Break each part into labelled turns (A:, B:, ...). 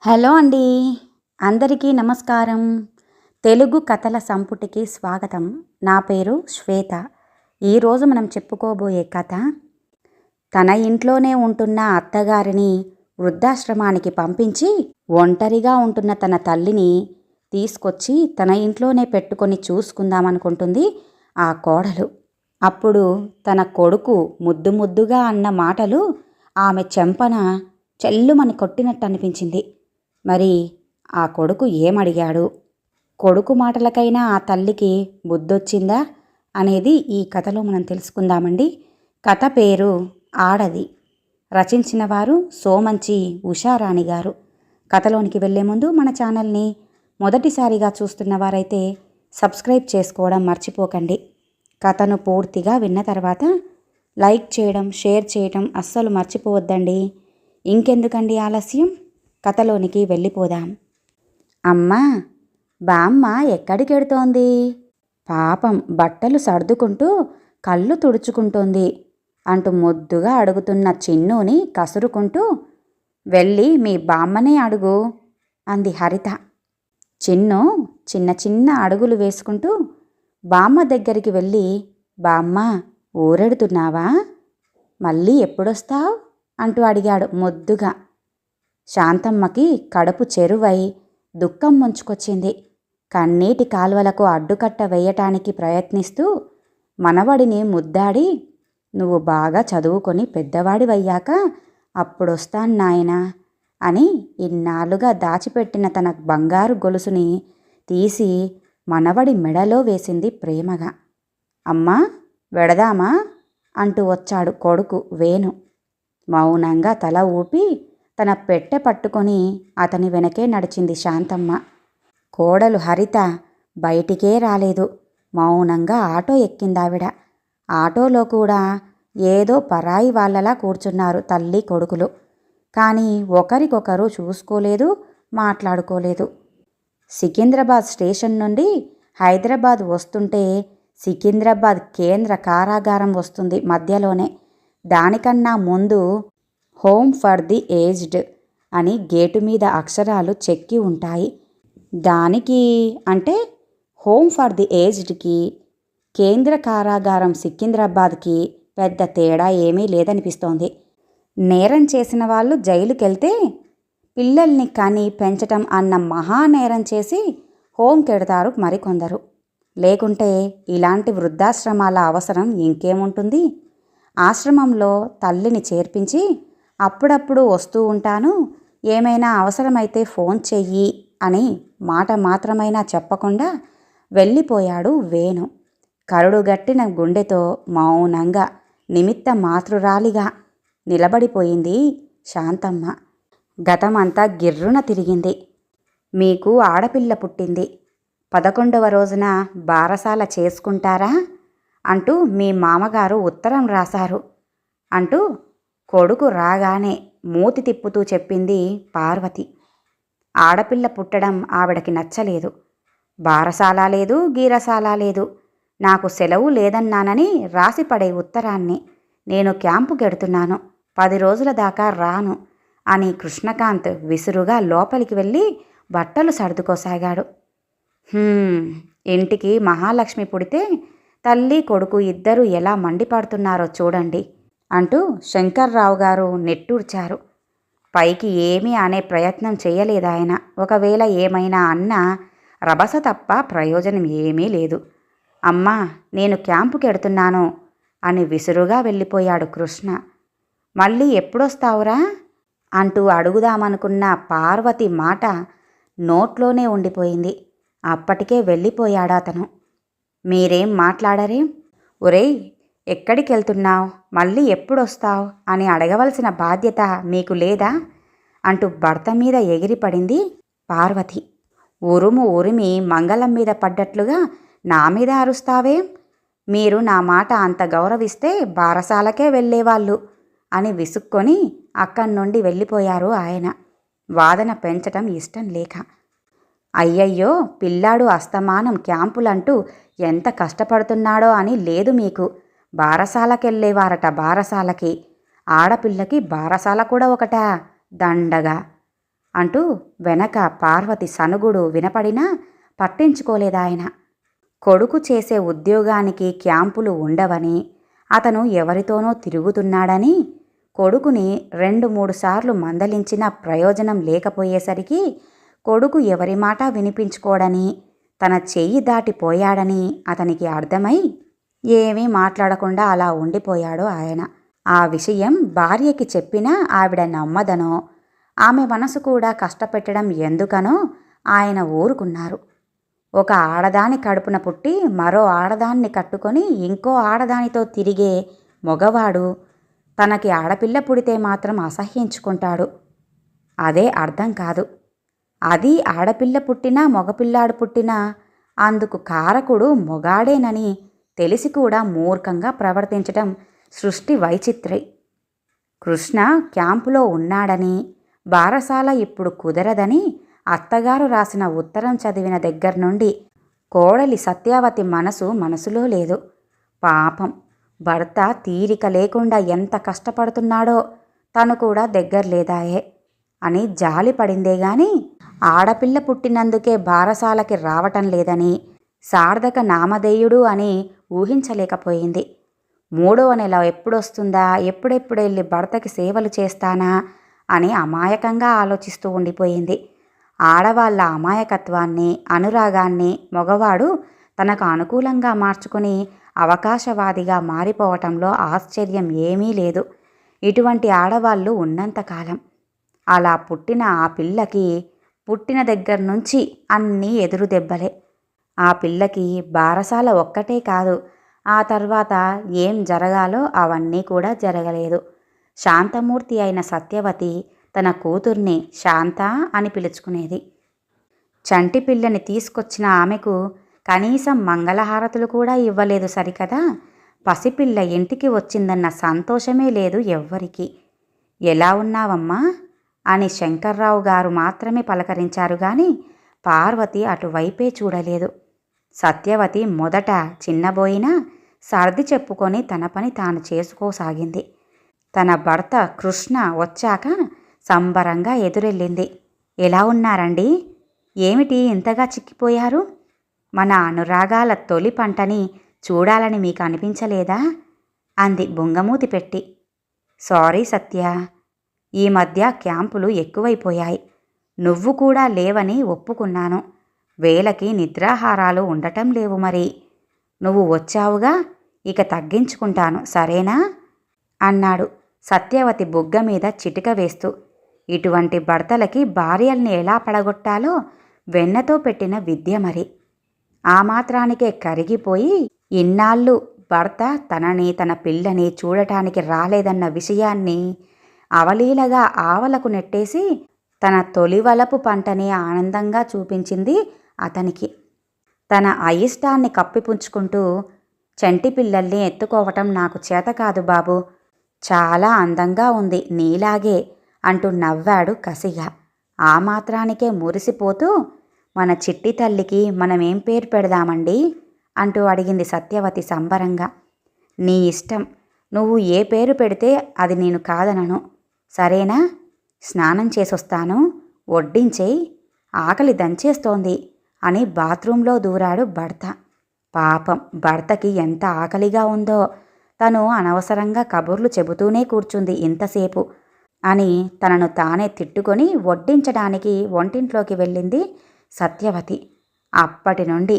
A: Hello అండి. అందరికీ నమస్కారం. తెలుగు కథల సంపుటికి స్వాగతం. నా పేరు శ్వేత. ఈరోజు మనం చెప్పుకోబోయే కథ, తన ఇంట్లోనే ఉంటున్న అత్తగారిని వృద్ధాశ్రమానికి పంపించి ఒంటరిగా ఉంటున్న తన తల్లిని తీసుకొచ్చి తన ఇంట్లోనే పెట్టుకొని చూసుకుందామనుకుంటుంది ఆ కోడలు. అప్పుడు తన కొడుకు ముద్దు ముద్దుగా అన్న మాటలు ఆమె చెంపన చెల్లుమని కొట్టినట్టు అనిపించింది. మరి ఆ కొడుకు ఏమడిగాడు? కొడుకు మాటలకైనా ఆ తల్లికి బుద్ధొచ్చిందా అనేది ఈ కథలో మనం తెలుసుకుందామండి. కథ పేరు ఆడది. రచించిన వారు సోమంచి ఉషారాణి గారు. కథలోనికి వెళ్లే ముందు మన ఛానల్ని మొదటిసారిగా చూస్తున్న వారైతే సబ్స్క్రైబ్ చేసుకోవడం మర్చిపోకండి. కథను పూర్తిగా విన్న తర్వాత లైక్ చేయడం, షేర్ చేయడం అస్సలు మర్చిపోవద్దండి. ఇంకెందుకండి ఆలస్యం, కథలోనికి వెళ్ళిపోదాం. అమ్మా, బామ్మ ఎక్కడికెడుతోంది? పాపం బట్టలు సర్దుకుంటూ కళ్ళు తుడుచుకుంటోంది అంటూ ముద్దుగా అడుగుతున్న చిన్నుని కసురుకుంటూ, వెళ్ళి మీ బామ్మనే అడుగు అంది హరిత. చిన్ను చిన్న చిన్న అడుగులు వేసుకుంటూ బామ్మ దగ్గరికి వెళ్ళి, బామ్మ ఊరెడుతున్నావా? మళ్ళీ ఎప్పుడొస్తావు అంటూ అడిగాడు ముద్దుగా. శాంతమ్మకి కడుపు చెరువై దుఃఖం ముంచుకొచ్చింది. కన్నీటి కాల్వలకు అడ్డుకట్ట వేయటానికి ప్రయత్నిస్తూ మనవడిని ముద్దాడి, నువ్వు బాగా చదువుకొని పెద్దవాడివయ్యాక అప్పుడొస్తాను నాయనా అని ఇన్నాళ్ళుగా దాచిపెట్టిన తన బంగారు గొలుసుని తీసి మనవడి మెడలో వేసింది ప్రేమగా. అమ్మా వెడదామా అంటూ వచ్చాడు కొడుకు వేణు. మౌనంగా తల ఊపి తన పెట్టె పట్టుకొని అతని వెనకే నడిచింది శాంతమ్మ. కోడలు హరిత బయటికే రాలేదు. మౌనంగా ఆటో ఎక్కిందావిడ. ఆటోలో కూడా ఏదో పరాయి వాళ్ళలా కూర్చున్నారు తల్లి కొడుకులు. కానీ ఒకరికొకరు చూసుకోలేదు, మాట్లాడుకోలేదు. సికింద్రాబాద్ స్టేషన్ నుండి హైదరాబాద్ వస్తుంటే సికింద్రాబాద్ కేంద్ర కారాగారం వస్తుంది మధ్యలోనే. దానికన్నా ముందు హోమ్ ఫర్ ది ఏజ్డ్ అని గేటు మీద అక్షరాలు చెక్కి ఉంటాయి. దానికి అంటే హోమ్ ఫర్ ది ఏజ్డ్కి కేంద్ర కారాగారం సికింద్రాబాద్కి పెద్ద తేడా ఏమీ లేదనిపిస్తోంది. నేరం చేసిన వాళ్ళు జైలుకెళ్తే పిల్లల్ని కని పెంచటం అన్న మహానేరం చేసి హోంకెడతారు మరికొందరు. లేకుంటే ఇలాంటి వృద్ధాశ్రమాల అవసరం ఇంకేముంటుంది? ఆశ్రమంలో తల్లిని చేర్పించి అప్పుడప్పుడు వస్తూ ఉంటాను, ఏమైనా అవసరమైతే ఫోన్ చెయ్యి అని మాట మాత్రమైనా చెప్పకుండా వెళ్ళిపోయాడు వేణు. కరుడుగట్టిన గుండెతో మౌనంగా నిమిత్త మాతృరాలిగా నిలబడిపోయింది శాంతమ్మ. గతమంతా గిర్రున తిరిగింది. మీకు ఆడపిల్ల పుట్టింది, 11వ రోజున బారసాల చేసుకుంటారా అంటూ మీ మామగారు ఉత్తరం రాశారు అంటూ కొడుకు రాగానే మూతి తిప్పుతూ చెప్పింది పార్వతి. ఆడపిల్ల పుట్టడం ఆవిడకి నచ్చలేదు. బారసాల లేదు, గీరసాల లేదు, నాకు సెలవు లేదన్నానని రాసిపడే ఉత్తరాన్ని నేను క్యాంపుకెడుతున్నాను, 10 రోజుల దాకా రాను అని కృష్ణకాంత్ విసురుగా లోపలికి వెళ్ళి బట్టలు సర్దుకోసాగాడు. ఇంటికి మహాలక్ష్మి పుడితే తల్లి కొడుకు ఇద్దరూ ఎలా మండిపడుతున్నారో చూడండి అంటూ శంకర్రావు గారు నెట్టూర్చారు. పైకి ఏమీ అనే ప్రయత్నం చేయలేదాయన. ఒకవేళ ఏమైనా అన్నా రభస తప్ప ప్రయోజనం ఏమీ లేదు. అమ్మా, నేను క్యాంపుకెడుతున్నాను అని విసురుగా వెళ్ళిపోయాడు కృష్ణ. మళ్ళీ ఎప్పుడొస్తావురా అంటూ అడుగుదామనుకున్న పార్వతి మాట నోట్లోనే ఉండిపోయింది. అప్పటికే వెళ్ళిపోయాడతను. మీరేం మాట్లాడరేం? ఒరేయ్, ఎక్కడికెళ్తున్నావు, మళ్ళీ ఎప్పుడొస్తావు అని అడగవలసిన బాధ్యత మీకు లేదా అంటూ భర్త మీద ఎగిరిపడింది పార్వతి. ఉరుము ఉరిమి మంగళం మీద పడ్డట్లుగా నా మీద అరుస్తావేం? మీరు నా మాట అంత గౌరవిస్తే బారసాలకే వెళ్ళేవాళ్ళు అని విసుక్కొని అక్కడి నుండి వెళ్ళిపోయారు ఆయన. వాదన పెంచటం ఇష్టం లేక. అయ్యయ్యో, పిల్లాడు అస్తమానం క్యాంపులంటూ ఎంత కష్టపడుతున్నాడో అని లేదు మీకు. బారసాలకెళ్ళేవారట, బారసాలకి. ఆడపిల్లకి బారసాల కూడా ఒకటా? దండగా అంటూ వెనక పార్వతి సనుగుడు వినపడినా పట్టించుకోలేదాయన. కొడుకు చేసే ఉద్యోగానికి క్యాంపులు ఉండవని, అతను ఎవరితోనో తిరుగుతున్నాడని, కొడుకుని 2-3 సార్లు మందలించినా ప్రయోజనం లేకపోయేసరికి కొడుకు ఎవరి మాట వినిపించుకోడని, తన చెయ్యి దాటిపోయాడని అతనికి అర్థమై ఏమీ మాట్లాడకుండా అలా ఉండిపోయాడు ఆయన. ఆ విషయం భార్యకి చెప్పినా ఆవిడ నమ్మదనో, ఆమె మనసు కూడా కష్టపెట్టడం ఎందుకనో ఆయన ఊరుకున్నారు. ఒక ఆడదాని కడుపున పుట్టి మరో ఆడదాన్ని కట్టుకొని ఇంకో ఆడదానితో తిరిగే మగవాడు తనకి ఆడపిల్ల పుడితే మాత్రం అసహ్యించుకుంటాడు. అదే అర్థం కాదు. అది ఆడపిల్ల పుట్టినా మగపిల్లాడు పుట్టినా అందుకు కారకుడు మొగాడేనని తెలిసి కూడా మూర్ఖంగా ప్రవర్తించటం సృష్టి వైచిత్రి. కృష్ణ క్యాంపులో ఉన్నాడని, బారసాల ఇప్పుడు కుదరదని అత్తగారు రాసిన ఉత్తరం చదివిన దగ్గర నుండి కోడలి సత్యావతి మనసులో లేదు. పాపం భర్త తీరిక లేకుండా ఎంత కష్టపడుతున్నాడో తను కూడా దగ్గరలేదాయే అని జాలి పడిందే గాని ఆడపిల్ల పుట్టినందుకే బారసాలకి రావటం లేదని, సార్థక నామధేయుడు అని ఊహించలేకపోయింది. 3వ నెల ఎప్పుడొస్తుందా, ఎప్పుడెప్పుడెళ్ళి భర్తకి సేవలు చేస్తానా అని అమాయకంగా ఆలోచిస్తూ ఉండిపోయింది. ఆడవాళ్ల అమాయకత్వాన్ని, అనురాగాన్ని మగవాడు తనకు అనుకూలంగా మార్చుకుని అవకాశవాదిగా మారిపోవటంలో ఆశ్చర్యం ఏమీ లేదు. ఇటువంటి ఆడవాళ్ళు ఉన్నంతకాలం. అలా పుట్టిన ఆ పిల్లకి పుట్టిన దగ్గర నుంచి అన్నీ ఎదురు దెబ్బలే. ఆ పిల్లకి బారసాల ఒక్కటే కాదు, ఆ తర్వాత ఏం జరగాలో అవన్నీ కూడా జరగలేదు. శాంతమూర్తి అయిన సత్యవతి తన కూతుర్ని శాంత అని పిలుచుకునేది. చంటి పిల్లని తీసుకొచ్చిన ఆమెకు కనీసం మంగళహారతులు కూడా ఇవ్వలేదు సరికదా. పసిపిల్ల ఇంటికి వచ్చిందన్న సంతోషమే లేదు ఎవ్వరికి. ఎలా ఉన్నావమ్మా అని శంకర్రావు గారు మాత్రమే పలకరించారు గాని పార్వతి అటువైపే చూడలేదు. సత్యవతి మొదట చిన్నబోయినా సర్ది చెప్పుకొని తన పని తాను చేసుకోసాగింది. తన భర్త కృష్ణ వచ్చాక సంబరంగా ఎదురెళ్ళింది. ఎలా ఉన్నారండి? ఏమిటి ఇంతగా చిక్కిపోయారు? మన అనురాగాల తొలి పంటని చూడాలని మీకు అనిపించలేదా? అంది బొంగమూతి పెట్టి. సారీ సత్య, ఈ మధ్య క్యాంపులు ఎక్కువైపోయాయి. నువ్వు కూడా లేవని ఒప్పుకున్నాను. వేళకి నిద్రాహారాలు ఉండటం లేవు. మరి నువ్వు వచ్చావుగా, ఇక తగ్గించుకుంటాను సరేనా అన్నాడు సత్యవతి బుగ్గ మీద చిటిక వేస్తూ. ఇటువంటి భర్తలకి భార్యల్ని ఎలా పడగొట్టాలో వెన్నతో పెట్టిన విద్య మరి. ఆ మాత్రానికే కరిగిపోయి ఇన్నాళ్ళు భర్త తనని తన పిల్లని చూడటానికి రాలేదన్న విషయాన్ని అవలీలగా ఆవలకు నెట్టేసి తన తొలివలపు పంటని ఆనందంగా చూపించింది అతనికి. తన అయిష్టాన్ని కప్పిపుంచుకుంటూ, చంటి పిల్లల్ని ఎత్తుకోవటం నాకు చేత కాదు బాబు, చాలా అందంగా ఉంది నీలాగే అంటూ నవ్వాడు కసిగా. ఆ మాత్రానికే మురిసిపోతూ, మన చిట్టి తల్లికి మనమేం పేరు పెడదామండి అంటూ అడిగింది సత్యవతి సంబరంగా. నీ ఇష్టం, నువ్వు ఏ పేరు పెడితే అది నేను కాదనను. సరేనా? స్నానం చేసొస్తాను, వడ్డించేయి, ఆకలి దంచేస్తోంది అని బాత్రూంలో దూరాడు భర్త. పాపం భర్తకి ఎంత ఆకలిగా ఉందో, తను అనవసరంగా కబుర్లు చెబుతూనే కూర్చుంది ఇంతసేపు అని తనను తానే తిట్టుకొని వడ్డించడానికి వంటింట్లోకి వెళ్ళింది సత్యవతి. అప్పటి నుండి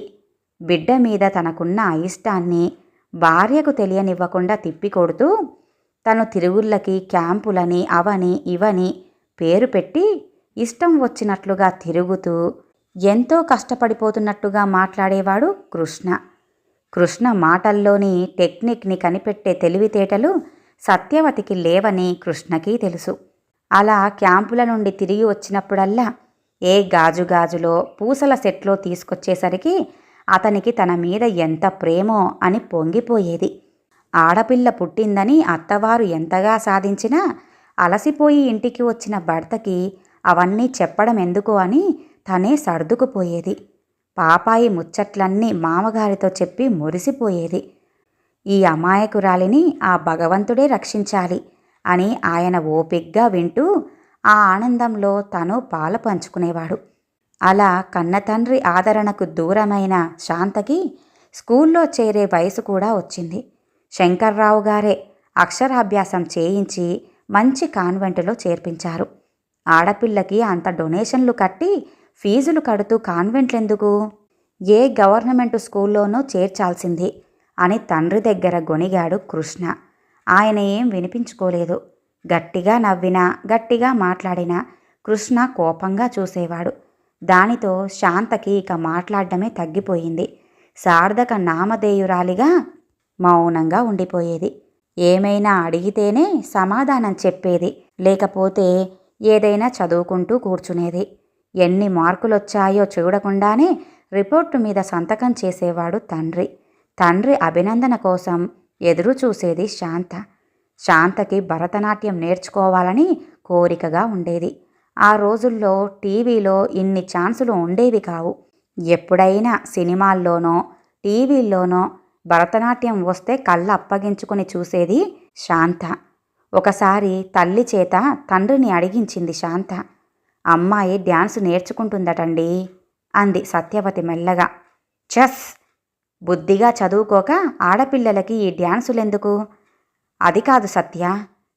A: బిడ్డ మీద తనకున్న అయిష్టాన్ని భార్యకు తెలియనివ్వకుండా తిప్పికొడుతూ, తను తిరుగుళ్ళకి, క్యాంపులని, అవని ఇవని పేరు పెట్టి ఇష్టం వచ్చినట్లుగా తిరుగుతూ ఎంతో కష్టపడిపోతున్నట్టుగా మాట్లాడేవాడు కృష్ణ. కృష్ణ మాటల్లోని టెక్నిక్ని కనిపెట్టే తెలివితేటలు సత్యవతికి లేవని కృష్ణకి తెలుసు. అలా క్యాంపుల నుండి తిరిగి వచ్చినప్పుడల్లా ఏ గాజులో పూసల సెట్లో తీసుకొచ్చేసరికి అతనికి తన మీద ఎంత ప్రేమో అని పొంగిపోయేది. ఆడపిల్ల పుట్టిందని అత్తవారు ఎంతగా సాధించినా అలసిపోయి ఇంటికి వచ్చిన భర్తకి అవన్నీ చెప్పడం ఎందుకు అని తనే సర్దుకుపోయేది. పాపాయి ముచ్చట్లన్నీ మామగారితో చెప్పి మురిసిపోయేది. ఈ అమాయకురాలిని ఆ భగవంతుడే రక్షించాలి అని ఆయన ఓపిగ్గా వింటూ ఆ ఆనందంలో తను పాలు పంచుకునేవాడు. అలా కన్నతండ్రి ఆదరణకు దూరమైన శాంతకి స్కూల్లో చేరే వయసు కూడా వచ్చింది. శంకర్రావు గారే అక్షరాభ్యాసం చేయించి మంచి కాన్వెంటులో చేర్పించారు. ఆడపిల్లకి అంత డొనేషన్లు కట్టి ఫీజులు కడుతూ కాన్వెంట్లెందుకు? ఏ గవర్నమెంటు స్కూల్లోనూ చేర్చాల్సింది అని తండ్రి దగ్గర గొణిగాడు కృష్ణ. ఆయన ఏం వినిపించుకోలేదు. గట్టిగా నవ్వినా, గట్టిగా మాట్లాడినా కృష్ణ కోపంగా చూసేవాడు. దానితో శాంతకి ఇక మాట్లాడడమే తగ్గిపోయింది. సార్థక నామధేయురాలిగా మౌనంగా ఉండిపోయేది. ఏమైనా అడిగితేనే సమాధానం చెప్పేది, లేకపోతే ఏదైనా చదువుకుంటూ కూర్చునేది. ఎన్ని మార్కులొచ్చాయో చూడకుండానే రిపోర్టు మీద సంతకం చేసేవాడు తండ్రి. తండ్రి అభినందన కోసం ఎదురు చూసేది శాంత. శాంతకి భరతనాట్యం నేర్చుకోవాలని కోరికగా ఉండేది. ఆ రోజుల్లో టీవీలో ఇన్ని ఛాన్సులు ఉండేవి కావు. ఎప్పుడైనా సినిమాల్లోనో టీవీల్లోనో భరతనాట్యం వస్తే కళ్ళ అప్పగించుకుని చూసేది శాంత. ఒకసారి తల్లి చేత తండ్రిని అడిగించింది శాంత. అమ్మాయి డ్యాన్సు నేర్చుకుంటుందటండి అంది సత్యవతి మెల్లగా. చెస్! బుద్ధిగా చదువుకోక ఆడపిల్లలకి ఈ డ్యాన్సులెందుకు? అది కాదు సత్య,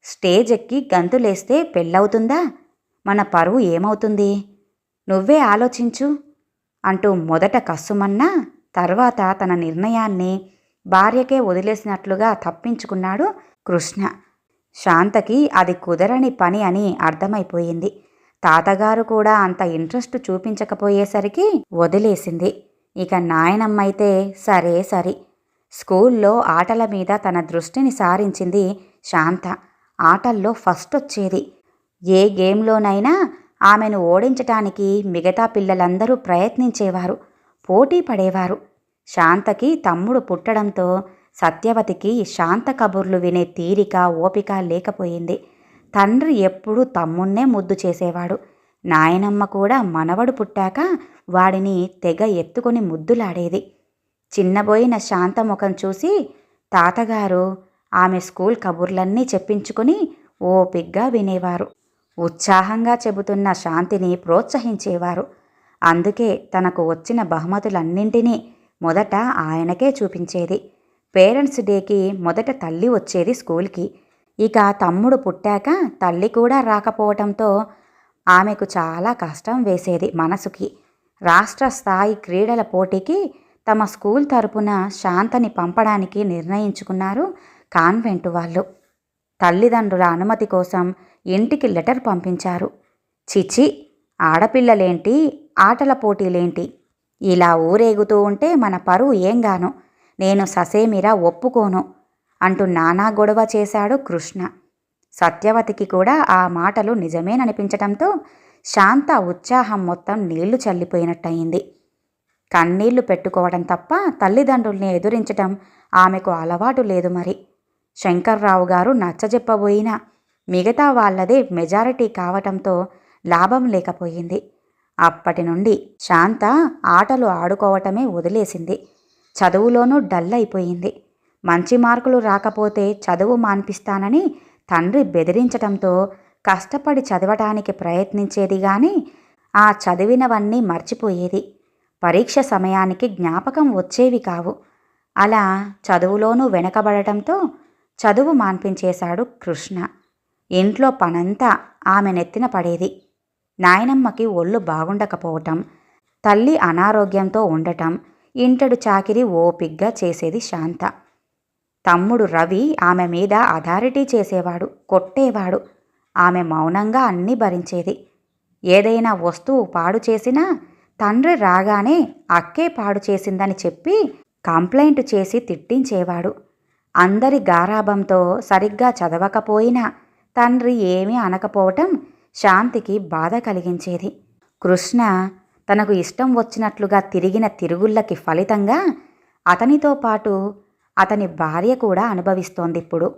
A: స్టేజ్ ఎక్కి గంతులేస్తే పెళ్ళవుతుందా? మన పరువు ఏమవుతుంది? నువ్వే ఆలోచించు అంటూ మొదట కస్సుమన్నా తర్వాత తన నిర్ణయాన్ని భార్యకే వదిలేసినట్లుగా తప్పించుకున్నాడు కృష్ణ. శాంతకి అది కుదరని పని అని అర్థమైపోయింది. తాతగారు కూడా అంత ఇంట్రెస్ట్ చూపించకపోయేసరికి వదిలేసింది. ఇక నాయనమ్మైతే సరే సరి. స్కూల్లో ఆటల మీద తన దృష్టిని సారించింది శాంత. ఆటల్లో ఫస్ట్ వచ్చేది. ఏ గేమ్లోనైనా ఆమెను ఓడించటానికి మిగతా పిల్లలందరూ ప్రయత్నించేవారు, పోటీ పడేవారు. శాంతకి తమ్ముడు పుట్టడంతో సత్యవతికి శాంత కబుర్లు వినే తీరిక, ఓపిక లేకపోయింది. తండ్రి ఎప్పుడూ తమ్ముణ్ణే ముద్దు చేసేవాడు. నాయనమ్మ కూడా మనవడు పుట్టాక వాడిని తెగ ఎత్తుకొని ముద్దులాడేది. చిన్నబోయిన శాంత ముఖం చూసి తాతగారు ఆమె స్కూల్ కబుర్లన్నీ చెప్పించుకుని ఓపిగ్గా వినేవారు. ఉత్సాహంగా చెబుతున్న శాంతిని ప్రోత్సహించేవారు. అందుకే తనకు వచ్చిన బహుమతులన్నింటినీ మొదట ఆయనకే చూపించేది. పేరెంట్స్ డేకి మొదట తల్లి వచ్చేది స్కూల్కి. ఇక తమ్ముడు పుట్టాక తల్లి కూడా రాకపోవటంతో ఆమెకు చాలా కష్టం వేసేది మనసుకి. రాష్ట్ర స్థాయి క్రీడల పోటీకి తమ స్కూల్ తరపున శాంతని పంపడానికి నిర్ణయించుకున్నారు కాన్వెంటు వాళ్ళు. తల్లిదండ్రుల అనుమతి కోసం ఇంటికి లెటర్ పంపించారు. చిచి, ఆడపిల్లలేంటి, ఆటల పోటీలేంటి, ఇలా ఊరేగుతూ ఉంటే మన పరువు ఏంగాను, నేను ససేమిరా ఒప్పుకోను అంటూ నానా గొడవ చేశాడు కృష్ణ. సత్యవతికి కూడా ఆ మాటలు నిజమేననిపించటంతో శాంత ఉత్సాహం మొత్తం నీళ్లు చల్లిపోయినట్టయింది. కన్నీళ్లు పెట్టుకోవడం తప్ప తల్లిదండ్రుల్ని ఎదురించటం ఆమెకు అలవాటు లేదు. మరి శంకర్రావు గారు నచ్చజెప్పబోయినా మిగతా వాళ్లదే మెజారిటీ కావటంతో లాభం లేకపోయింది. అప్పటి నుండి శాంత ఆటలు ఆడుకోవటమే వదిలేసింది. చదువులోనూ డల్ అయిపోయింది. మంచి మార్కులు రాకపోతే చదువు మాన్పిస్తానని తండ్రి బెదిరించటంతో కష్టపడి చదవటానికి ప్రయత్నించేది గాని ఆ చదివినవన్నీ మర్చిపోయేది. పరీక్ష సమయానికి జ్ఞాపకం వచ్చేవి కావు. అలా చదువులోనూ వెనకబడటంతో చదువు మాన్పించేశాడు కృష్ణ. ఇంట్లో పనంతా ఆమె నెత్తిన పడేది. నాయనమ్మకి ఒళ్ళు బాగుండకపోవటం, తల్లి అనారోగ్యంతో ఉండటం, ఇంటడు చాకిరి ఓపిగ్గా చేసేది శాంత. తమ్ముడు రవి ఆమె మీద అథారిటీ చేసేవాడు, కొట్టేవాడు. ఆమె మౌనంగా అన్నీ భరించేది. ఏదైనా వస్తువు పాడు చేసినా తండ్రి రాగానే అక్కే పాడు చేసిందని చెప్పి కంప్లైంట్ చేసి తిట్టించేవాడు. అందరి గారాబంతో సరిగ్గా చదవకపోయినా తండ్రి ఏమీ అనకపోవటం శాంతికి బాధ కలిగించేది. కృష్ణ తనకు ఇష్టం వచ్చినట్లుగా తిరిగిన తిరుగుళ్ళకి ఫలితంగా అతనితో పాటు అతని భార్య కూడా అనుభవిస్తోందిప్పుడు.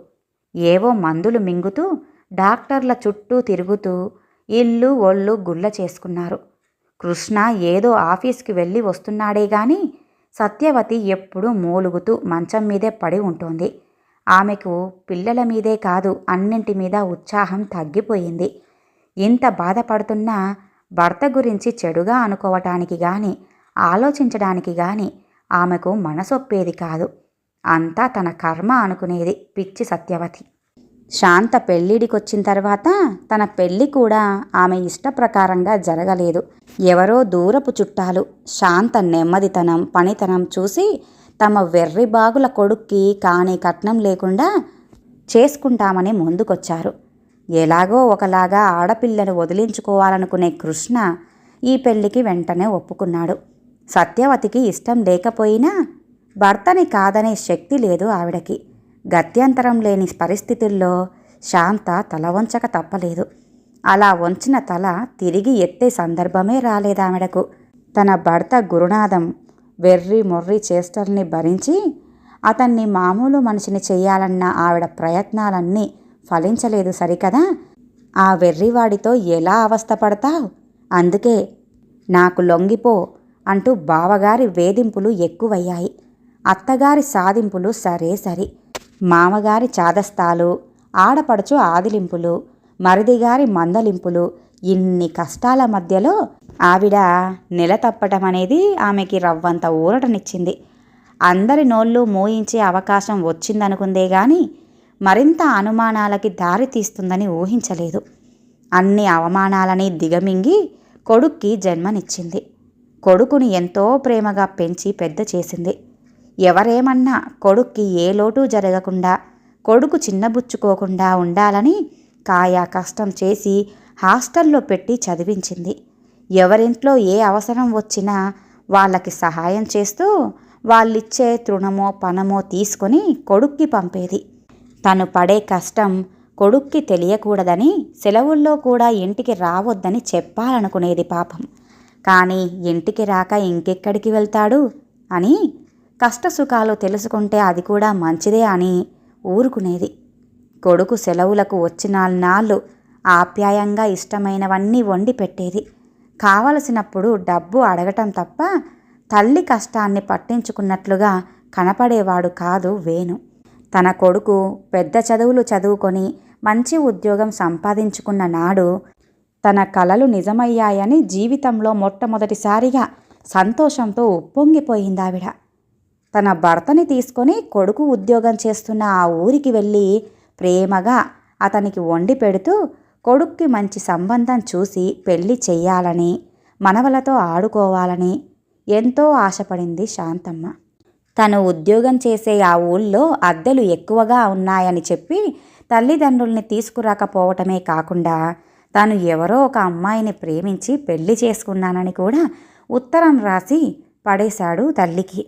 A: ఏవో మందులు మింగుతూ డాక్టర్ల చుట్టూ తిరుగుతూ ఇల్లు ఒళ్ళు గుల్ల చేసుకున్నారు. కృష్ణ ఏదో ఆఫీస్కి వెళ్ళి వస్తున్నాడే గాని సత్యవతి ఎప్పుడూ మూలుగుతూ మంచం మీదే పడి ఉంటోంది. ఆమెకు పిల్లల మీదే కాదు అన్నింటి మీద ఉత్సాహం తగ్గిపోయింది. ఇంత బాధపడుతున్నా భర్త గురించి చెడుగా అనుకోవటానికి గాని ఆలోచించడానికి గాని ఆమెకు మనసొప్పేది కాదు. అంతా తన కర్మ అనుకునేది పిచ్చి సత్యవతి. శాంత పెళ్ళిడికొచ్చిన తర్వాత తన పెళ్ళి కూడా ఆమె ఇష్టప్రకారంగా జరగలేదు. ఎవరో దూరపు చుట్టాలు శాంత నెమ్మదితనం, పనితనం చూసి తమ వెర్రిబాగుల కొడుక్కి కానీ కట్నం లేకుండా చేసుకుంటామని ముందుకొచ్చారు. ఎలాగో ఒకలాగా ఆడపిల్లను వదిలించుకోవాలనుకునే కృష్ణ ఈ పెళ్లికి వెంటనే ఒప్పుకున్నాడు. సత్యవతికి ఇష్టం లేకపోయినా భర్తని కాదనే శక్తి లేదు ఆవిడకి. గత్యంతరం లేని పరిస్థితుల్లో శాంత తల వంచక తప్పలేదు. అలా వంచిన తల తిరిగి ఎత్తే సందర్భమే రాలేదామెడకు. తన భర్త గురునాథం వెర్రి మొర్రి చేష్టల్ని భరించి అతన్ని మామూలు మనిషిని చెయ్యాలన్న ఆవిడ ప్రయత్నాలన్నీ ఫలించలేదు సరికదా. ఆ వెర్రివాడితో ఎలా అవస్థపడతావు? అందుకే నాకు లొంగిపో అంటూ బావగారి వేధింపులు ఎక్కువయ్యాయి. అత్తగారి సాధింపులు సరే సరి, మామగారి చాదస్తాలు, ఆడపడుచు ఆదిలింపులు, మరిదిగారి మందలింపులు, ఇన్ని కష్టాల మధ్యలో ఆవిడ నెలతప్పటం అనేది ఆమెకి రవ్వంత ఊరటనిచ్చింది. అందరి నోళ్ళు మూయించే అవకాశం వచ్చిందనుకుందే గాని మరింత అనుమానాలకి దారి తీస్తుందని ఊహించలేదు. అన్ని అవమానాలని దిగమింగి కొడుక్కి జన్మనిచ్చింది. కొడుకుని ఎంతో ప్రేమగా పెంచి పెద్ద చేసింది. ఎవరేమన్నా కొడుక్కి ఏ లోటు జరగకుండా, కొడుకు చిన్నబుచ్చుకోకుండా ఉండాలని కాయా కష్టం చేసి హాస్టల్లో పెట్టి చదివించింది. ఎవరింట్లో ఏ అవసరం వచ్చినా వాళ్ళకి సహాయం చేస్తూ వాళ్ళిచ్చే తృణమో పనమో తీసుకొని కొడుక్కి పంపేది. తను పడే కష్టం కొడుక్కి తెలియకూడదని సెలవుల్లో కూడా ఇంటికి రావద్దని చెప్పాలనుకునేది పాపం. కానీ ఇంటికి రాక ఇంకెక్కడికి వెళ్తాడు అని, కష్టసుఖాలు తెలుసుకుంటే అది కూడా మంచిదే అని ఊరుకునేది. కొడుకు సెలవులకు వచ్చిన నాళ్ళు ఆప్యాయంగా ఇష్టమైనవన్నీ వండి పెట్టేది. కావలసినప్పుడు డబ్బు అడగటం తప్ప తల్లి కష్టాన్ని పట్టించుకున్నట్లుగా కనపడేవాడు కాదు వేణు. తన కొడుకు పెద్ద చదువులు చదువుకొని మంచి ఉద్యోగం సంపాదించుకున్న నాడు తన కలలు నిజమయ్యాయని జీవితంలో మొట్టమొదటిసారిగా సంతోషంతో ఉప్పొంగిపోయిందావిడ. తన భర్తని తీసుకొని కొడుకు ఉద్యోగం చేస్తున్న ఆ ఊరికి వెళ్ళి ప్రేమగా అతనికి వండి పెడుతూ కొడుక్కి మంచి సంబంధం చూసి పెళ్లి చెయ్యాలని, మనవలతో ఆడుకోవాలని ఎంతో ఆశపడింది శాంతమ్మ. తను ఉద్యోగం చేసే ఆ ఊళ్ళో అద్దెలు ఎక్కువగా ఉన్నాయని చెప్పి తల్లిదండ్రుల్ని తీసుకురాకపోవటమే కాకుండా తాను ఎవరో ఒక అమ్మాయిని ప్రేమించి పెళ్లి చేసుకున్నానని కూడా ఉత్తరం రాసి పడేశాడు తల్లికి.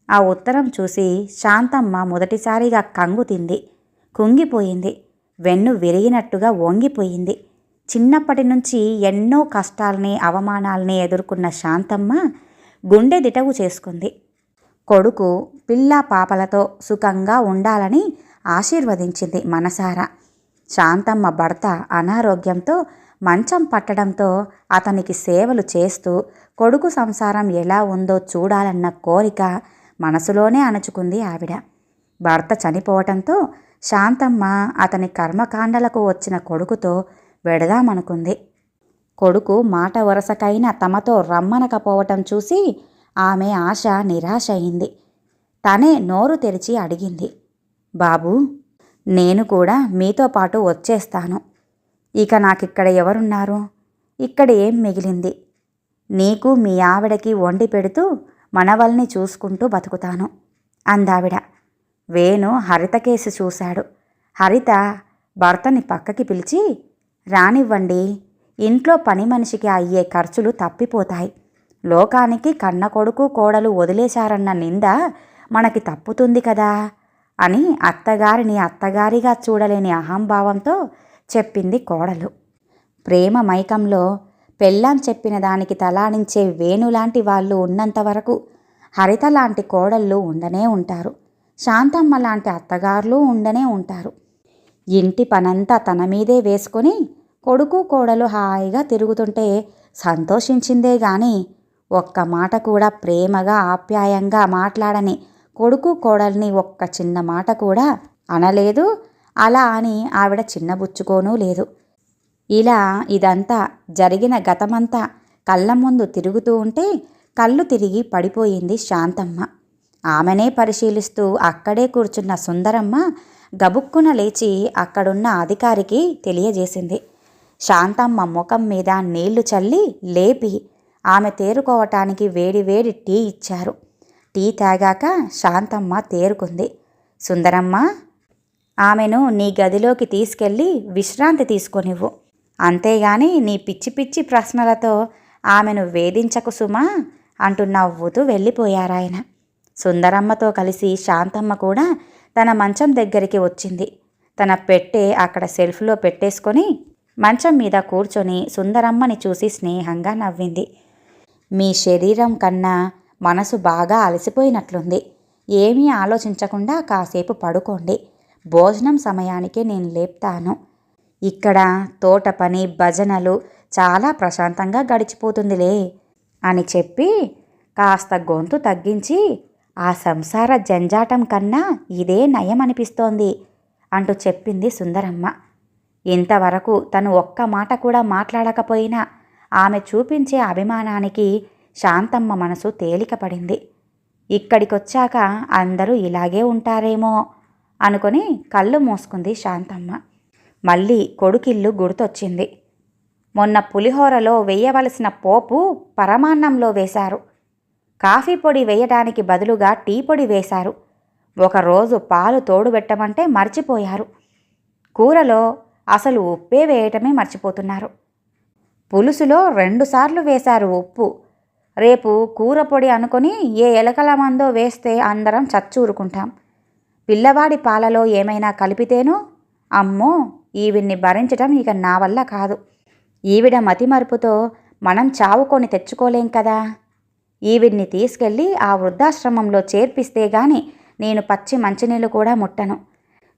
A: ఆ ఉత్తరం చూసి శాంతమ్మ మొదటిసారిగా కంగు తింది. కుంగిపోయింది. వెన్ను విరిగినట్టుగా వంగిపోయింది. చిన్నప్పటి నుంచి ఎన్నో కష్టాల్ని అవమానాల్ని ఎదుర్కొన్న శాంతమ్మ గుండె దిటవు చేసుకుంది. కొడుకు పిల్లా పాపలతో సుఖంగా ఉండాలని ఆశీర్వదించింది మనసారా. శాంతమ్మ భర్త అనారోగ్యంతో మంచం పట్టడంతో అతనికి సేవలు చేస్తూ కొడుకు సంసారం ఎలా ఉందో చూడాలన్న కోరిక మనసులోనే అణుచుకుంది ఆవిడ. భర్త చనిపోవటంతో శాంతమ్మ అతని కర్మకాండలకు వచ్చిన కొడుకుతో వెడదామనుకుంది. కొడుకు మాట వరసకైనా తమతో రమ్మనకపోవటం చూసి ఆమె ఆశ నిరాశ అయింది. తనే నోరు తెరిచి అడిగింది, బాబూ, నేను కూడా మీతో పాటు వచ్చేస్తాను. ఇక నాకిక్కడ ఎవరున్నారు? ఇక్కడ ఏం మిగిలింది? నీకు మీ ఆవిడకి వండి పెడుతూ మనవల్ని చూసుకుంటూ బతుకుతాను అందావిడ. వేణు హరిత కేసు చూశాడు. హరిత భర్తని పక్కకి పిలిచి, రానివ్వండి, ఇంట్లో పని మనిషికి అయ్యే ఖర్చులు తప్పిపోతాయి. లోకానికి కన్న కొడుకు కోడలు వదిలేశారన్న నింద మనకి తప్పుతుంది కదా అని అత్తగారిని అత్తగారిగా చూడలేని అహంభావంతో చెప్పింది కోడలు. ప్రేమ మైకంలో పెళ్ళాం చెప్పిన దానికి తలాడించే వేణులాంటి వాళ్ళు ఉన్నంతవరకు హరిత లాంటి కోడళ్ళు ఉండనే ఉంటారు. శాంతమ్మ లాంటి అత్తగారులు ఉండనే ఉంటారు. ఇంటి పనంతా తన మీదే వేసుకొని కొడుకు కోడలు హాయిగా తిరుగుతుంటే సంతోషించిందే గాని ఒక్క మాట కూడా ప్రేమగా ఆప్యాయంగా మాట్లాడని కొడుకు కోడల్ని ఒక్క చిన్న మాట కూడా అనలేదు. అలా అని ఆవిడ చిన్నబుచ్చుకోనూ లేదు. ఇలా ఇదంతా జరిగిన గతమంతా కళ్ళ ముందు తిరుగుతూ ఉంటే కళ్ళు తిరిగి పడిపోయింది శాంతమ్మ. ఆమెనే పరిశీలిస్తూ అక్కడే కూర్చున్న సుందరమ్మ గబుక్కున లేచి అక్కడున్న అధికారికి తెలియజేసింది. శాంతమ్మ ముఖం మీద నీళ్లు చల్లి లేపి ఆమె తేరుకోవటానికి వేడివేడి టీ ఇచ్చారు. టీ తాగాక శాంతమ్మ తేరుకుంది. సుందరమ్మ, ఆమెను నీ గదిలోకి తీసుకెళ్ళి విశ్రాంతి తీసుకొనివ్వు. అంతేగాని నీ పిచ్చి పిచ్చి ప్రశ్నలతో ఆమెను వేధించకు సుమా అంటూ నవ్వుతూ వెళ్ళిపోయారాయన. సుందరమ్మతో కలిసి శాంతమ్మ కూడా తన మంచం దగ్గరికి వచ్చింది. తన పెట్టె అక్కడ సెల్ఫ్లో పెట్టేసుకొని మంచం మీద కూర్చొని సుందరమ్మని చూసి స్నేహంగా నవ్వింది. మీ శరీరం కన్నా మనసు బాగా అలసిపోయినట్లుంది. ఏమీ ఆలోచించకుండా కాసేపు పడుకోండి. భోజనం సమయానికి నేను లేపుతాను. ఇక్కడ తోట పని, భజనలు చాలా ప్రశాంతంగా గడిచిపోతుందిలే అని చెప్పి కాస్త గొంతు తగ్గించి, ఆ సంసార జంజాటం కన్నా ఇదే నయమనిపిస్తోంది అంటూ చెప్పింది సుందరమ్మ. ఇంతవరకు తను ఒక్క మాట కూడా మాట్లాడకపోయినా ఆమె చూపించే అభిమానానికి శాంతమ్మ మనసు తేలికపడింది. ఇక్కడికొచ్చాక అందరూ ఇలాగే ఉంటారేమో అనుకొని కళ్ళు మూసుకుంది శాంతమ్మ. మళ్ళీ కొడుకిల్లు గుర్తొచ్చింది. మొన్న పులిహోరలో వేయవలసిన పోపు పరమాన్నంలో వేశారు. కాఫీ పొడి వేయడానికి బదులుగా టీ పొడి వేశారు. ఒకరోజు పాలు తోడుబెట్టమంటే మర్చిపోయారు. కూరలో అసలు ఉప్పే వేయటమే మర్చిపోతున్నారు. పులుసులో 2 సార్లు వేశారు ఉప్పు. రేపు కూర పొడి అనుకొని ఏ ఎలకల మందో వేస్తే అందరం చచ్చూరుకుంటాం. పిల్లవాడి పాలలో ఏమైనా కలిపితేనో, అమ్మో, ఈవిడ్ని భరించటం ఇక నా వల్ల కాదు. ఈవిడ మతిమరుపుతో మనం చావుకొని తెచ్చుకోలేం కదా. ఈవిడ్ని తీసుకెళ్ళి ఆ వృద్ధాశ్రమంలో చేర్పిస్తే గాని నేను పచ్చి మంచినీళ్ళు కూడా ముట్టను.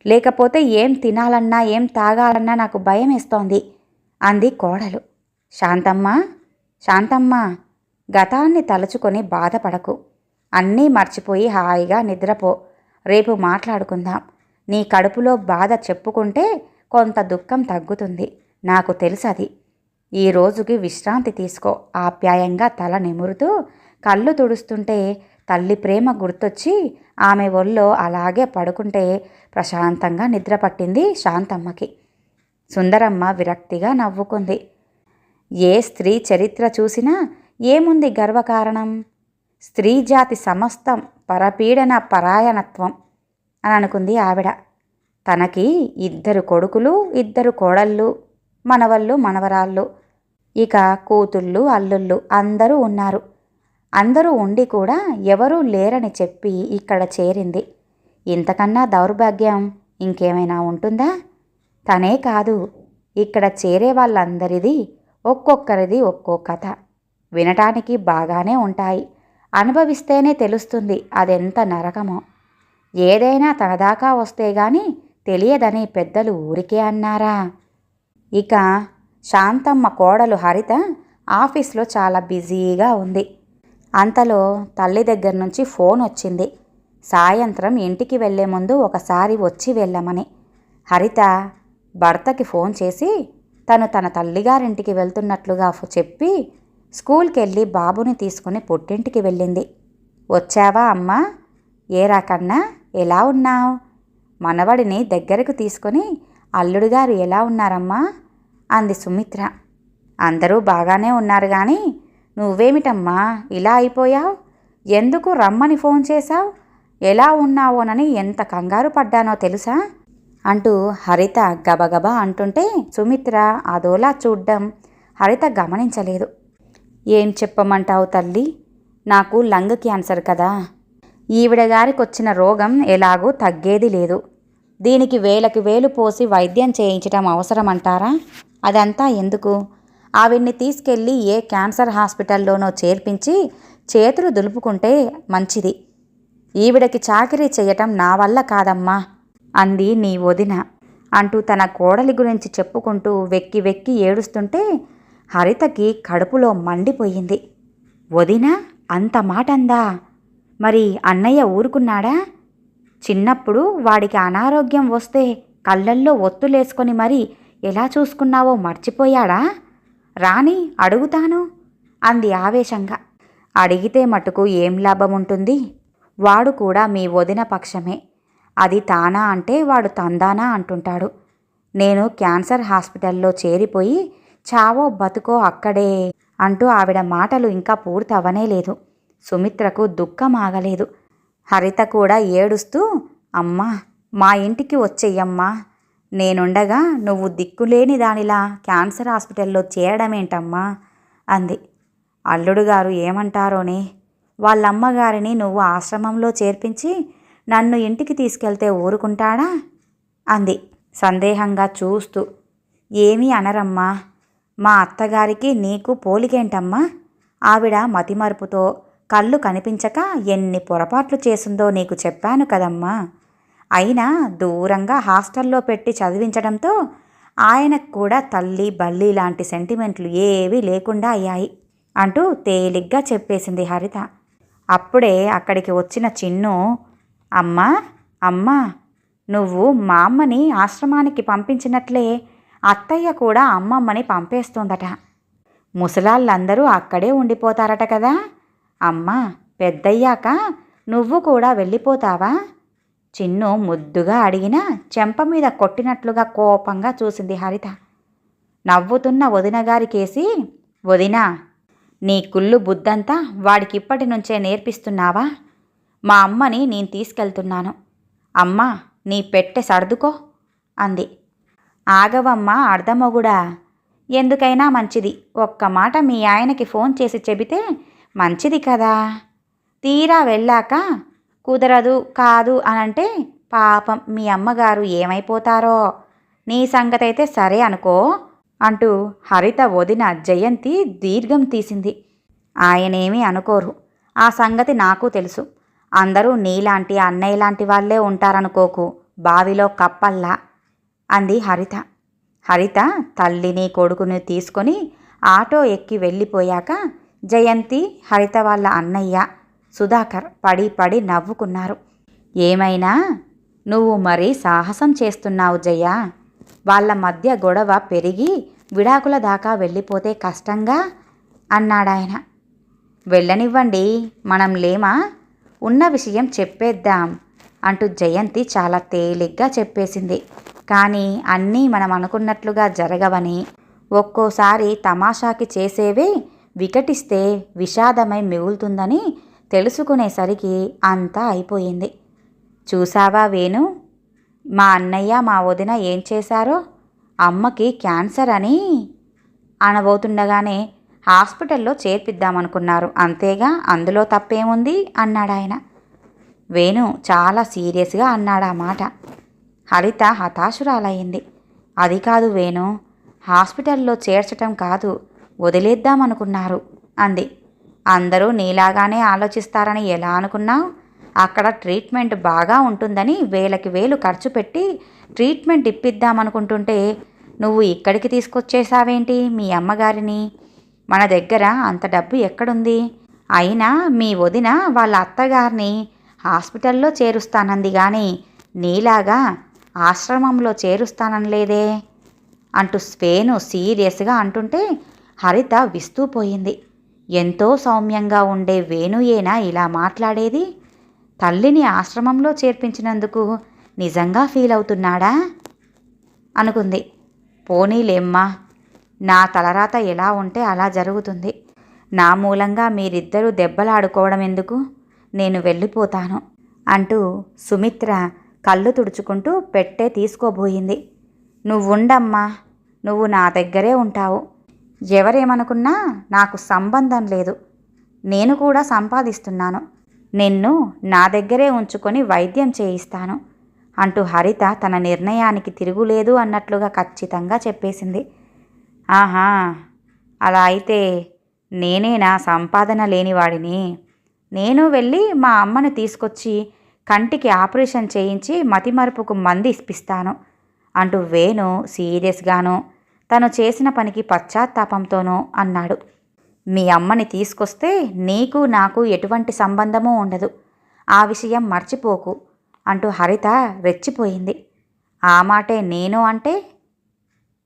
A: లేకపోతే ఏం తినాలన్నా ఏం తాగాలన్నా నాకు భయం వేస్తోంది అంది కోడలు. శాంతమ్మ, శాంతమ్మ, గతాన్ని తలుచుకొని బాధపడకు. అన్నీ మర్చిపోయి హాయిగా నిద్రపో. రేపు మాట్లాడుకుందాం. నీ కడుపులో బాధ చెప్పుకుంటే కొంత దుఃఖం తగ్గుతుంది. నాకు తెలుసది. ఈ రోజుకి విశ్రాంతి తీసుకో. ఆప్యాయంగా తల నిమురుతూ కళ్ళు తుడుస్తుంటే తల్లి ప్రేమ గుర్తొచ్చి ఆమె ఒళ్ళో అలాగే పడుకుంటే ప్రశాంతంగా నిద్రపట్టింది శాంతమ్మకి. సుందరమ్మ విరక్తిగా నవ్వుకుంది. ఏ స్త్రీ చరిత్ర చూసినా ఏముంది గర్వకారణం? స్త్రీజాతి సమస్తం పరపీడన పరాయణత్వం అని అనుకుంది ఆవిడ. తనకి 2 కొడుకులు, 2 కోడళ్ళు, మనవళ్ళు, మనవరాళ్ళు, ఇక కూతుళ్ళు, అల్లుళ్ళు అందరూ ఉన్నారు. అందరూ ఉండి కూడా ఎవరూ లేరని చెప్పి ఇక్కడ చేరింది. ఇంతకన్నా దౌర్భాగ్యం ఇంకేమైనా ఉంటుందా? తనే కాదు, ఇక్కడ చేరే వాళ్ళందరిది ఒక్కొక్కరిది ఒక్కో కథ. వినటానికి బాగానే ఉంటాయి. అనుభవిస్తేనే తెలుస్తుంది అదెంత నరకమో. ఏదైనా తనదాకా వస్తే గాని తెలియదని పెద్దలు ఊరికే అన్నారా? ఇక శాంతమ్మ కోడలు హరిత ఆఫీస్లో చాలా బిజీగా ఉంది. అంతలో తల్లి దగ్గర నుంచి ఫోన్ వచ్చింది. సాయంత్రం ఇంటికి వెళ్లే ముందు ఒకసారి వచ్చి వెళ్ళమని. హరిత భర్తకి ఫోన్ చేసి తను తన తల్లిగారింటికి వెళ్తున్నట్లుగా చెప్పి స్కూల్కి వెళ్ళి బాబుని తీసుకుని పుట్టింటికి వెళ్ళింది. వచ్చావా అమ్మా? ఏరా కన్నా, ఎలా ఉన్నావు? మనవడిని దగ్గరకు తీసుకొని అల్లుడుగారు ఎలా ఉన్నారమ్మా అంది సుమిత్ర. అందరూ బాగానే ఉన్నారు కానీ నువ్వేమిటమ్మా ఇలా అయిపోయావు? ఎందుకు రమ్మని ఫోన్ చేశావు? ఎలా ఉన్నావోనని ఎంత కంగారు పడ్డానో తెలుసా అంటూ హరిత గబగబా అంటుంటే సుమిత్ర అదోలా చూడ్డం హరిత గమనించలేదు. ఏం చెప్పమంటావు తల్లి, నాకు లంగ్ క్యాన్సర్ కదా. ఈవిడ గారికి వచ్చిన రోగం ఎలాగూ తగ్గేది లేదు. దీనికి వేలకి వేలు పోసి వైద్యం చేయించటం అవసరమంటారా? అదంతా ఎందుకు? ఆవిడ్ని తీసుకెళ్ళి ఏ క్యాన్సర్ హాస్పిటల్లోనో చేర్పించి చేతులు దులుపుకుంటే మంచిది. ఈవిడకి చాకిరీ చేయటం నా వల్ల కాదమ్మా అంది నీ వదిన అంటూ తన కోడలి గురించి చెప్పుకుంటూ వెక్కి వెక్కి ఏడుస్తుంటే హరితకి కడుపులో మండిపోయింది. వదిన అంత మాటందా? మరి అన్నయ్య ఊరుకున్నాడా? చిన్నప్పుడు వాడికి అనారోగ్యం వస్తే కళ్ళల్లో ఒత్తులేసుకొని మరి ఎలా చూసుకున్నావో మర్చిపోయాడా? రాని అడుగుతాను అంది ఆవేశంగా. అడిగితే మటుకు ఏం లాభముంటుంది? వాడు కూడా మీ వదిన పక్షమే. అది తానా అంటే వాడు తందానా అంటుంటాడు. నేను క్యాన్సర్ హాస్పిటల్లో చేరిపోయి చావో బతుకో అక్కడే అంటూ ఆవిడ మాటలు ఇంకా పూర్తి అవనేలేదు. సుమిత్రకు దుఃఖం ఆగలేదు. హరిత కూడా ఏడుస్తూ, అమ్మా మా ఇంటికి వచ్చెయ్యమ్మా, నేనుండగా నువ్వు దిక్కులేని దానిలా క్యాన్సర్ హాస్పిటల్లో చేరడమేంటమ్మా అంది. అల్లుడుగారు ఏమంటారోనే, వాళ్ళమ్మగారిని నువ్వు ఆశ్రమంలో చేర్పించి నన్ను ఇంటికి తీసుకెళ్తే ఊరుకుంటాడా అంది సందేహంగా చూస్తూ. ఏమీ అనరమ్మా, మా అత్తగారికి నీకు పోలికేంటమ్మా? ఆవిడ మతిమరుపుతో కళ్ళు కనిపించక ఎన్ని పొరపాట్లు చేసిందో నీకు చెప్పాను కదమ్మా. అయినా దూరంగా హాస్టల్లో పెట్టి చదివించడంతో ఆయనకు కూడా తల్లి బల్లి లాంటి సెంటిమెంట్లు ఏవీ లేకుండా అయ్యాయి అంటూ తేలిగ్గా చెప్పేసింది హరిత. అప్పుడే అక్కడికి వచ్చిన చిన్ను, అమ్మా అమ్మా, నువ్వు మా అమ్మని ఆశ్రమానికి పంపించినట్లే అత్తయ్య కూడా అమ్మమ్మని పంపేస్తోందట. ముసలాళ్ళందరూ అక్కడే ఉండిపోతారట కదా. అమ్మా పెద్దయ్యాక నువ్వు కూడా వెళ్ళిపోతావా? చిన్ను ముద్దుగా అడిగినా చెంప మీద కొట్టినట్లుగా కోపంగా చూసింది హరిత. నవ్వుతున్న వదినగారికేసి, వదినా, నీ కుళ్ళు బుద్ధంతా వాడికిప్పటి నుంచే నేర్పిస్తున్నావా? మా అమ్మని నేను తీసుకెళ్తున్నాను. అమ్మా నీ పెట్టె సర్దుకో అంది. ఆగవమ్మా అర్ధమొగుడా, ఎందుకైనా మంచిది ఒక్క మాట మీ ఆయనకి ఫోన్ చేసి చెబితే మంచిది కదా. తీరా వెళ్ళాక కుదరదు కాదు అనంటే పాపం మీ అమ్మగారు ఏమైపోతారో. నీ సంగతైతే సరే అనుకో అంటూ హరిత వదిన జయంతి దీర్ఘం తీసింది. ఆయనేమీ అనుకోరు, ఆ సంగతి నాకు తెలుసు. అందరూ నీలాంటి అన్నయ్య లాంటి వాళ్ళే ఉంటారనుకోకు, బావిలో కప్పల్లా అంది హరిత. హరిత తల్లిని కొడుకుని తీసుకొని ఆటో ఎక్కి వెళ్ళిపోయాక జయంతి, హరిత వాళ్ళ అన్నయ్య సుధాకర్ పడి పడి నవ్వుకున్నారు. ఏమైనా నువ్వు మరీ సాహసం చేస్తున్నావు జయ. వాళ్ళ మధ్య గొడవ పెరిగి విడాకుల దాకా వెళ్ళిపోతే కష్టంగా అన్నాడాయన. వెళ్ళనివ్వండి, మనం లేమా, ఉన్న విషయం చెప్పేద్దాం అంటూ జయంతి చాలా తేలిగ్గా చెప్పేసింది. కానీ అన్నీ మనం అనుకున్నట్లుగా జరగవని, ఒక్కోసారి తమాషాకి చేసేవే వికటిస్తే విషాదమై మిగులుతుందని తెలుసుకునేసరికి అంతా అయిపోయింది. చూసావా వేణు, మా అన్నయ్య మా వదిన ఏం చేశారో? అమ్మకి క్యాన్సర్ అని అనబోతుండగానే హాస్పిటల్లో చేర్పిద్దామనుకున్నారు, అంతేగా, అందులో తప్పేముంది అన్నాడాయన. వేణు చాలా సీరియస్గా అన్నాడా మాట. హరిత హతాశురాలయ్యింది. అది కాదు వేణు, హాస్పిటల్లో చేర్చటం కాదు, వదిలేద్దామనుకున్నారు అంది. అందరూ నీలాగానే ఆలోచిస్తారని ఎలా అనుకున్నావు? అక్కడ ట్రీట్మెంట్ బాగా ఉంటుందని వేలకి వేలు ఖర్చు పెట్టి ట్రీట్మెంట్ ఇప్పిద్దామనుకుంటుంటే నువ్వు ఇక్కడికి తీసుకొచ్చేసావేంటి మీ అమ్మగారిని? మన దగ్గర అంత డబ్బు ఎక్కడుంది? అయినా మీ వదిన వాళ్ళ అత్తగారిని హాస్పిటల్లో చేరుస్తానంది కానీ నీలాగా ఆశ్రమంలో చేరుస్తాననలేదే అంటూ స్వేను సీరియస్గా అంటుంటే హరిత విస్తూపోయింది. ఎంతో సౌమ్యంగా ఉండే వేణుయేనా ఇలా మాట్లాడేది? తల్లిని ఆశ్రమంలో చేర్పించినందుకు నిజంగా ఫీల్ అవుతున్నాడా అనుకుంది. పోనీలేమ్మా, నా తలరాత ఎలా ఉంటే అలా జరుగుతుంది. నా మూలంగా మీరిద్దరూ దెబ్బలాడుకోవడం ఎందుకు, నేను వెళ్ళిపోతాను అంటూ సుమిత్ర కళ్ళు తుడుచుకుంటూ పెట్టే తీసుకోబోయింది. నువ్వుండమ్మా, నువ్వు నా దగ్గరే ఉంటావు. ఎవరేమనుకున్నా నాకు సంబంధం లేదు. నేను కూడా సంపాదిస్తున్నాను. నిన్ను నా దగ్గరే ఉంచుకొని వైద్యం చేయిస్తాను అంటూ హరిత తన నిర్ణయానికి తిరుగులేదు అన్నట్లుగా ఖచ్చితంగా చెప్పేసింది. ఆహా, అలా అయితే నేనేనా సంపాదన లేనివాడిని? నేను వెళ్ళి మా అమ్మను తీసుకొచ్చి కంటికి ఆపరేషన్ చేయించి మతిమరుపుకు మంది ఇప్పిస్తాను అంటూ వేణు సీరియస్గానూ తను చేసిన పనికి పశ్చాత్తాపంతోనూ అన్నాడు. మీ అమ్మని తీసుకొస్తే నీకు నాకు ఎటువంటి సంబంధమూ ఉండదు, ఆ విషయం మర్చిపోకు అంటూ హరిత రెచ్చిపోయింది. ఆ మాటే నేను అంటే?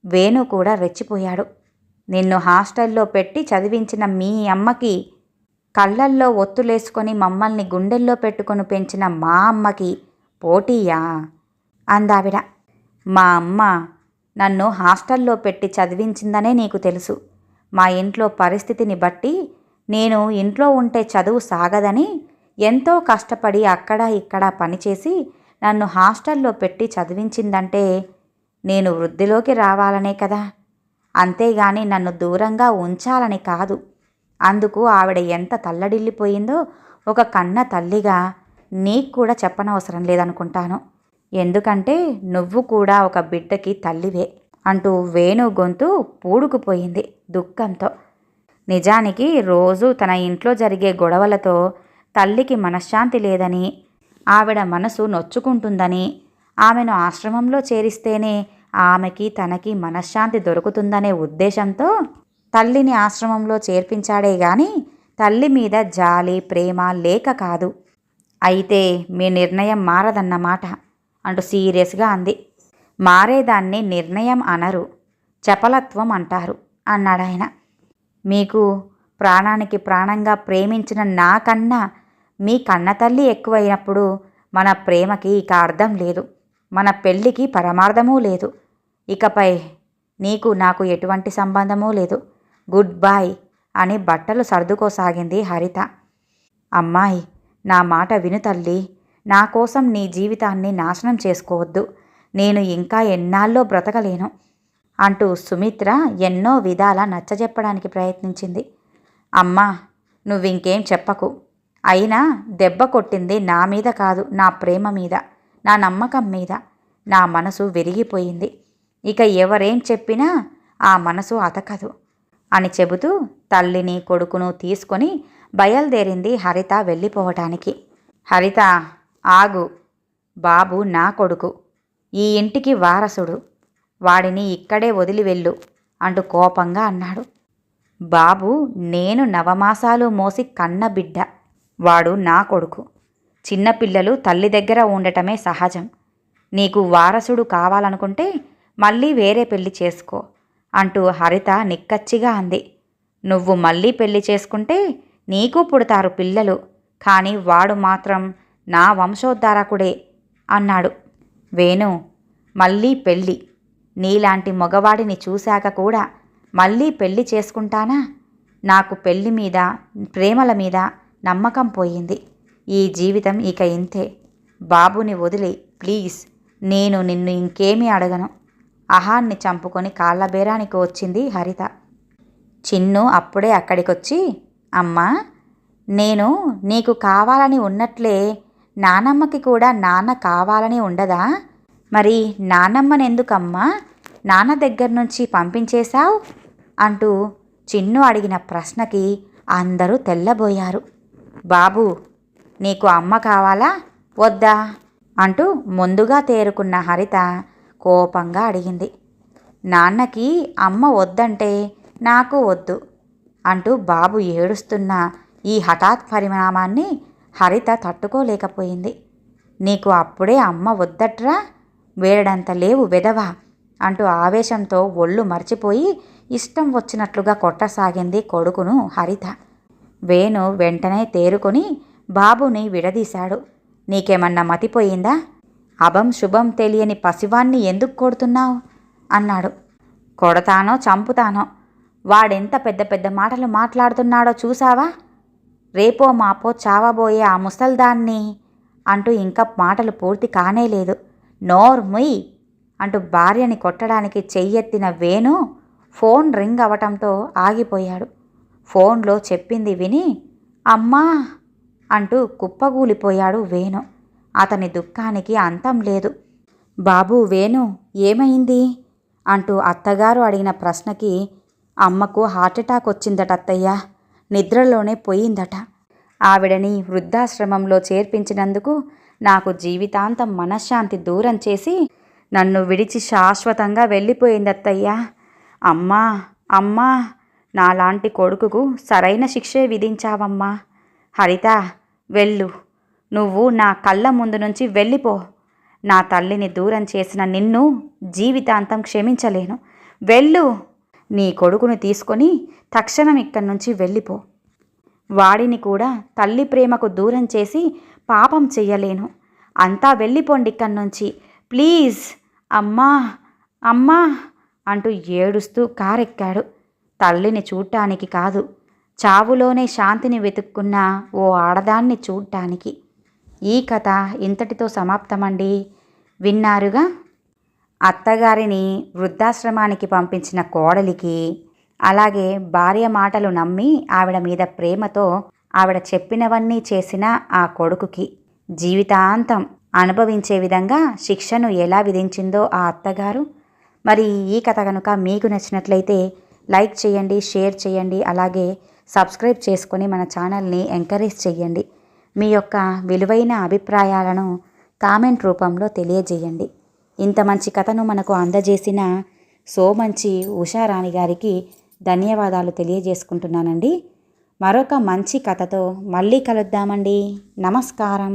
A: వేణు కూడా రెచ్చిపోయాడు. నిన్ను హాస్టల్లో పెట్టి చదివించిన మీ అమ్మకి, కళ్ళల్లో ఒత్తులేసుకొని మమ్మల్ని గుండెల్లో పెట్టుకొని పెంచిన మా అమ్మకి పోటీయా అందావిడ. మా అమ్మ నన్ను హాస్టల్లో పెట్టి చదివించిందనే నీకు తెలుసు. మా ఇంట్లో పరిస్థితిని బట్టి నేను ఇంట్లో ఉంటే చదువు సాగదని ఎంతో కష్టపడి అక్కడ ఇక్కడ పనిచేసి నన్ను హాస్టల్లో పెట్టి చదివించిందంటే నేను వృద్ధిలోకి రావాలనే కదా, అంతేగాని నన్ను దూరంగా ఉంచాలని కాదు. అందుకు ఆవిడ ఎంత తల్లడిల్లిపోయిందో ఒక కన్న తల్లిగా నీకు కూడా చెప్పనవసరం లేదనుకుంటాను. ఎందుకంటే నువ్వు కూడా ఒక బిడ్డకి తల్లివే అంటూ వేణు గొంతు పూడుకుపోయింది దుఃఖంతో. నిజానికి రోజు తన ఇంట్లో జరిగే గొడవలతో తల్లికి మనశ్శాంతి లేదని, ఆవిడ మనసు నొచ్చుకుంటుందని, ఆమెను ఆశ్రమంలో చేరిస్తేనే ఆమెకి తనకి మనశ్శాంతి దొరుకుతుందనే ఉద్దేశంతో తల్లిని ఆశ్రమంలో చేర్పించాడే గాని తల్లి మీద జాలి ప్రేమ లేక కాదు. అయితే మీ నిర్ణయం మారదన్నమాట అంటూ సీరియస్గా అంది. మారేదాన్ని నిర్ణయం అనరు, చపలత్వం అంటారు అన్నాడాయన. మీకు ప్రాణానికి ప్రాణంగా ప్రేమించిన నాకన్నా మీ కన్నతల్లి ఎక్కువైనప్పుడు మన ప్రేమకి ఇక అర్థం లేదు, మన పెళ్ళికి పరమార్థమూ లేదు. ఇకపై నీకు నాకు ఎటువంటి సంబంధమూ లేదు, గుడ్ బాయ్ అని బట్టలు సర్దుకోసాగింది హరిత. అమ్మాయి, నా మాట విను తల్లి. నా కోసం నీ జీవితాన్ని నాశనం చేసుకోవద్దు. నేను ఇంకా ఎన్నాళ్ళో బ్రతకలేను అంటూ సుమిత్ర ఎన్నో విధాల నచ్చజెప్పడానికి ప్రయత్నించింది. అమ్మా, నువ్వింకేం చెప్పకు. అయినా దెబ్బ కొట్టింది నా మీద కాదు, నా ప్రేమ మీద, నా నమ్మకం మీద. నా మనసు విరిగిపోయింది. ఇక ఎవరేం చెప్పినా ఆ మనసు అతకదు అని చెబుతూ తల్లిని కొడుకును తీసుకొని బయలుదేరింది హరిత వెళ్ళిపోవటానికి. హరిత, ఆగు. బాబు నా కొడుకు, ఈ ఇంటికి వారసుడు. వాడిని ఇక్కడే వదిలి వెళ్ళు అంటూ కోపంగా అన్నాడు. బాబు నేను నవమాసాలు మోసి కన్న బిడ్డ. వాడు నా కొడుకు. చిన్నపిల్లలు తల్లి దగ్గర ఉండటమే సహజం. నీకు వారసుడు కావాలనుకుంటే మళ్ళీ వేరే పెళ్లి చేసుకో అంటూ హరిత నిక్కచ్చిగా అంది. నువ్వు మళ్ళీ పెళ్లి చేసుకుంటే నీకు పుడతారు పిల్లలు, కానీ వాడు మాత్రం నా వంశోద్ధారకుడే అన్నాడు. వేణు, మళ్ళీ పెళ్ళి? నీలాంటి మగవాడిని చూశాక కూడా మళ్ళీ పెళ్లి చేసుకుంటానా? నాకు పెళ్లి మీద, ప్రేమల మీద నమ్మకం పోయింది. ఈ జీవితం ఇక ఇంతే. బాబుని వదిలే ప్లీజ్. నేను నిన్ను ఇంకేమీ అడగను. అహాన్ని చంపుకొని కాళ్ళబేరానికి వచ్చింది హరిత. చిన్ను అప్పుడే అక్కడికొచ్చి, అమ్మా, నేను నీకు కావాలని ఉన్నట్లే నానమ్మకి కూడా నాన్న కావాలని ఉండదా? మరి నానమ్మనెందుకమ్మా నాన్న దగ్గర నుంచి పంపించేశావు అంటూ చిన్ను అడిగిన ప్రశ్నకి అందరూ తెల్లబోయారు. బాబు, నీకు అమ్మ కావాలా వద్దా అంటూ ముందుగా తేరుకున్న హరిత కోపంగా అడిగింది. నాన్నకి అమ్మ వద్దంటే నాకు వద్దు అంటూ బాబు ఏడుస్తున్న ఈ హఠాత్ పరిణామాన్ని హరిత తట్టుకోలేకపోయింది. నీకు అప్పుడే అమ్మ వద్దట్రా, వేరడంత లేవు వెదవా అంటూ ఆవేశంతో ఒళ్ళు మర్చిపోయి ఇష్టం వచ్చినట్లుగా కొట్టసాగింది కొడుకును హరిత. వేణు వెంటనే తేరుకొని బాబుని విడదీశాడు. నీకేమన్నా మతిపోయిందా? అభం శుభం తెలియని పసివాణ్ణి ఎందుకు కొడుతున్నావు అన్నాడు. కొడతానో చంపుతానో. వాడెంత పెద్ద పెద్ద మాటలు మాట్లాడుతున్నాడో చూసావా? రేపో మాపో చావబోయే ఆ ముసల్దాన్ని అంటూ ఇంకా మాటలు పూర్తి కానేలేదు. నోర్ముయ్ అంటూ భార్యని కొట్టడానికి చెయ్యెత్తిన వేణు ఫోన్ రింగ్ అవటంతో ఆగిపోయాడు. ఫోన్లో చెప్పింది విని అమ్మా అంటూ కుప్పగూలిపోయాడు వేణు. అతని దుఃఖానికి అంతం లేదు. బాబు వేణు, ఏమైంది అంటూ అత్తగారు అడిగిన ప్రశ్నకి అమ్మకు హార్ట్అటాక్ వచ్చిందట అత్తయ్య, నిద్రలోనే పోయిందట. ఆవిడని వృద్ధాశ్రమంలో చేర్పించినందుకు నాకు జీవితాంతం మనశ్శాంతి దూరం చేసి నన్ను విడిచి శాశ్వతంగా వెళ్ళిపోయిందత్తయ్యా. అమ్మా అమ్మా, నాలాంటి కొడుకుకు సరైన శిక్షే విధించావమ్మా. హరిత, వెళ్ళు. నువ్వు నా కళ్ళ ముందు నుంచి వెళ్ళిపో. నా తల్లిని దూరం చేసిన నిన్ను జీవితాంతం క్షమించలేను. వెళ్ళు, నీ కొడుకును తీసుకొని తక్షణం ఇక్కడి నుంచి వెళ్ళిపో. వాడిని కూడా తల్లి ప్రేమకు దూరం చేసి పాపం చెయ్యలేను. అంతా వెళ్ళిపోండి ఇక్కడి నుంచి, ప్లీజ్, అమ్మా అమ్మా అంటూ ఏడుస్తూ కారెక్కాడు. తల్లిని చూడ్డానికి కాదు, చావులోనే శాంతిని వెతుక్కున్న ఓ ఆడదాన్ని చూడ్డానికి. ఈ కథ ఇంతటితో సమాప్తమండి. విన్నారుగా. అత్తగారిని వృద్ధాశ్రమానికి పంపించిన కోడలికి, అలాగే భార్య మాటలు నమ్మి ఆవిడ మీద ప్రేమతో ఆవిడ చెప్పినవన్నీ చేసిన ఆ కొడుకుకి జీవితాంతం అనుభవించే విధంగా శిక్షను ఎలా విధించిందో ఆ అత్తగారు. మరి ఈ కథ కనుక మీకు నచ్చినట్లయితే లైక్ చేయండి, షేర్ చేయండి, అలాగే సబ్స్క్రైబ్ చేసుకొని మన ఛానల్ని ఎంకరేజ్ చేయండి. మీ యొక్క విలువైన అభిప్రాయాలను కామెంట్ రూపంలో తెలియజేయండి. ఇంత మంచి కథను మనకు అందజేసిన సోమంచి ఉషారాణి గారికి ధన్యవాదాలు తెలియజేసుకుంటున్నానండి. మరొక మంచి కథతో మళ్ళీ కలుద్దామండి. నమస్కారం.